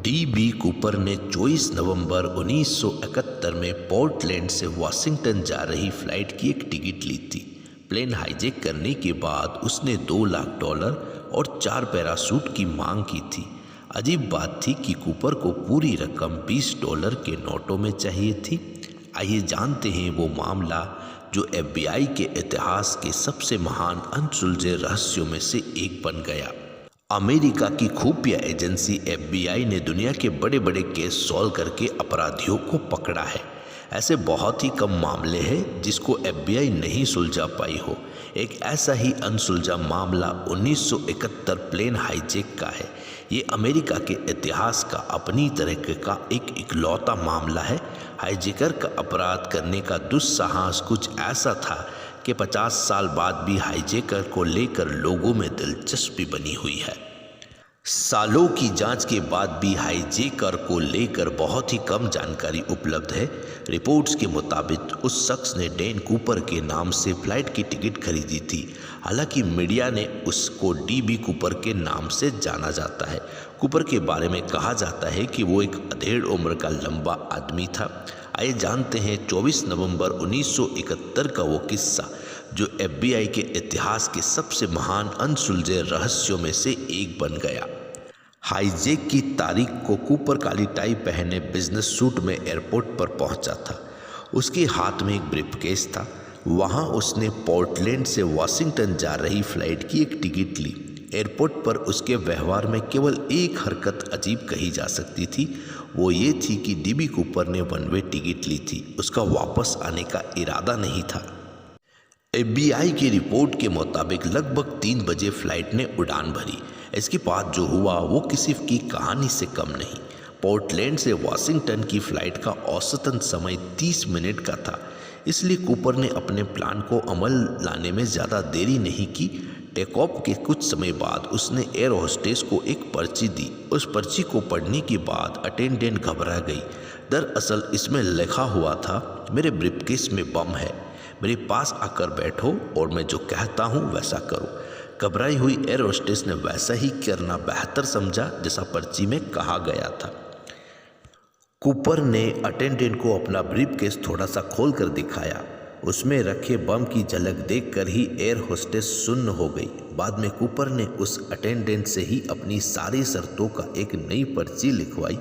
DB. Cooper ने 24 नवंबर 1971 में Portland से वाशिंगटन जा रही फ्लाइट की एक टिकट ली थी। प्लेन हाईजैक करने के बाद उसने $2 लाख और 4 पैराशूट की मांग की थी। अजीब बात थी कि कूपर को पूरी रकम $20 के नोटों में चाहिए थी। आइए जानते हैं वो मामला जो FBI के इतिहास के सबसे महान अनसुलझे रहस्यों में से एक बन गया। अमेरिका की खुफिया एजेंसी FBI ने दुनिया के बड़े बड़े केस सॉल्व करके अपराधियों को पकड़ा है। ऐसे बहुत ही कम मामले हैं जिसको FBI नहीं सुलझा पाई हो। एक ऐसा ही अनसुलझा मामला 1971 प्लेन हाईजैक का है। ये अमेरिका के इतिहास का अपनी तरह का एक इकलौता मामला है। हाईजैकर का अपराध करने का दुस्साहस कुछ ऐसा था कि 50 साल बाद भी हाईजैकर को लेकर लोगों में दिलचस्पी बनी हुई है। सालों की जांच के बाद भी हाईजैकर को लेकर बहुत ही कम जानकारी उपलब्ध है। रिपोर्ट्स के मुताबिक उस शख्स ने डैन कूपर के नाम से फ्लाइट की टिकट खरीदी थी। हालांकि मीडिया ने उसको डी.बी. कूपर के नाम से जाना जाता है। कूपर के बारे में कहा जाता है कि वो एक अधेड़ उम्र का लंबा आदमी था। आइए जानते हैं 24 नवंबर 1971 का वो किस्सा जो FBI के इतिहास के सबसे महान अनसुलझे रहस्यों में से एक बन गया। हाईजैक की तारीख को कूपर काली टाई पहने बिजनेस सूट में एयरपोर्ट पर पहुंचा था। उसके हाथ में एक ब्रीफकेस था। वहां उसने पोर्टलैंड से वाशिंगटन जा रही फ्लाइट की एक टिकट ली। एयरपोर्ट पर उसके व्यवहार में केवल एक हरकत अजीब कही जा सकती थी। वो ये थी कि डी.बी. कूपर ने वन वे टिकट ली थी। उसका वापस आने का इरादा नहीं था। FBI की रिपोर्ट के मुताबिक लगभग 3 बजे फ्लाइट ने उड़ान भरी। इसके बाद जो हुआ वो किसी की कहानी से कम नहीं। पोर्टलैंड से वाशिंगटन की फ्लाइट का औसतन समय 30 मिनट का था। इसलिए कूपर ने अपने प्लान को अमल लाने में ज़्यादा देरी नहीं की। टेक ऑफ के कुछ समय बाद उसने एयर होस्टेस को एक पर्ची दी। उस पर्ची को पढ़ने के बाद अटेंडेंट घबरा गई। दरअसल इसमें लिखा हुआ था, मेरे ब्रीफकेस में बम है, मेरे पास आकर बैठो और मैं जो कहता हूँ वैसा करो। घबराई हुई एयर होस्टेस ने वैसा ही करना बेहतर समझा जैसा पर्ची में कहा गया था। कूपर ने अटेंडेंट को अपना ब्रीफकेस थोड़ा सा खोल कर दिखाया। उसमें रखे बम की झलक देखकर ही एयर होस्टेस सुन्न हो गई। बाद में कूपर ने उस अटेंडेंट से ही अपनी सारी शर्तों का एक नई पर्ची लिखवाई।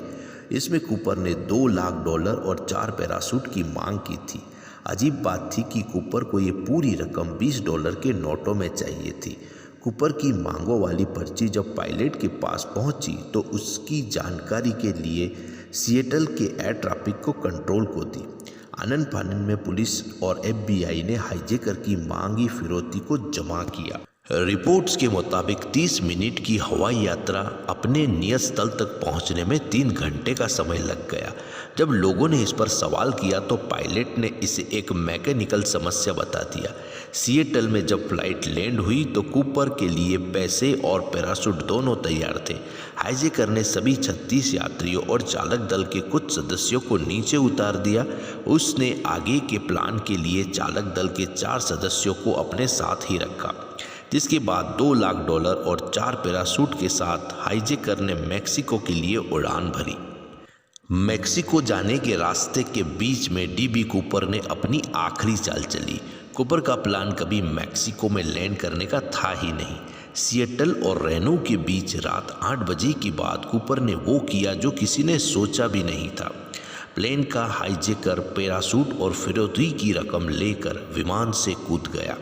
इसमें कूपर ने $2 लाख और 4 पैराशूट की मांग की थी। अजीब बात थी कि कूपर को ये पूरी रकम $20 के नोटों में चाहिए थी। कूपर की मांगों वाली पर्ची जब पायलट के पास पहुंची तो उसकी जानकारी के लिए सिएटल के एयर ट्रैफिक को कंट्रोल को दी। आनन फानन में पुलिस और FBI ने हाईजैकर की मांगी फिरौती को जमा किया। रिपोर्ट्स के मुताबिक 30 मिनट की हवाई यात्रा अपने नियत स्थल तक पहुंचने में 3 घंटे का समय लग गया। जब लोगों ने इस पर सवाल किया तो पायलट ने इसे एक मैकेनिकल समस्या बता दिया। सिएटल में जब फ्लाइट लैंड हुई तो कूपर के लिए पैसे और पैराशूट दोनों तैयार थे। हाईजैकर ने सभी 36 यात्रियों और चालक दल के कुछ सदस्यों को नीचे उतार दिया। उसने आगे के प्लान के लिए चालक दल के 4 सदस्यों को अपने साथ ही रखा, जिसके बाद $2 लाख और 4 पैराशूट के साथ हाईजैकर ने मैक्सिको के लिए उड़ान भरी। मैक्सिको जाने के रास्ते के बीच में डी.बी. कूपर ने अपनी आखिरी चाल चली। कूपर का प्लान कभी मैक्सिको में लैंड करने का था ही नहीं। सिएटल और रेनो के बीच रात 8 बजे के बाद कूपर ने वो किया जो किसी ने सोचा भी नहीं था। प्लेन का हाईजैकर पैराशूट और फिरौती की रकम लेकर विमान से कूद गया।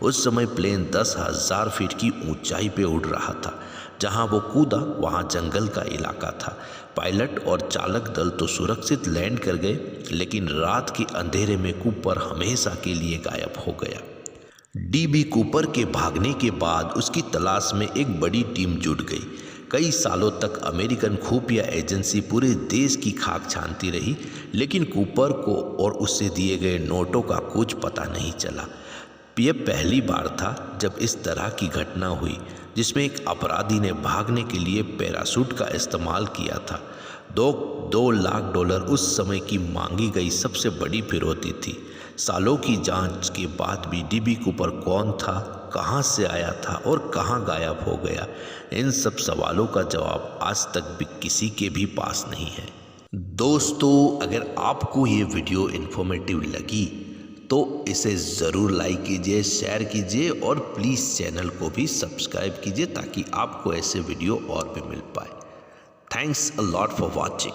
उस समय प्लेन 10,000 फीट की ऊंचाई पे उड़ रहा था। जहां वो कूदा वहां जंगल का इलाका था। पायलट और चालक दल तो सुरक्षित लैंड कर गए, लेकिन रात के अंधेरे में कूपर हमेशा के लिए गायब हो गया। डी.बी. कूपर के भागने के बाद उसकी तलाश में एक बड़ी टीम जुट गई। कई सालों तक अमेरिकन खुफिया एजेंसी पूरे देश की खाक छानती रही, लेकिन कूपर को और उससे दिए गए नोटों का कुछ पता नहीं चला। यह पहली बार था जब इस तरह की घटना हुई जिसमें एक अपराधी ने भागने के लिए पैराशूट का इस्तेमाल किया था। $2 लाख उस समय की मांगी गई सबसे बड़ी फिरौती थी। सालों की जांच के बाद भी डी.बी. कूपर कौन था, कहाँ से आया था और कहाँ गायब हो गया, इन सब सवालों का जवाब आज तक भी किसी के भी पास नहीं है। दोस्तों, अगर आपको ये वीडियो इन्फॉर्मेटिव लगी तो इसे ज़रूर लाइक कीजिए, शेयर कीजिए और प्लीज़ चैनल को भी सब्सक्राइब कीजिए ताकि आपको ऐसे वीडियो और भी मिल पाए। Thanks a lot for watching.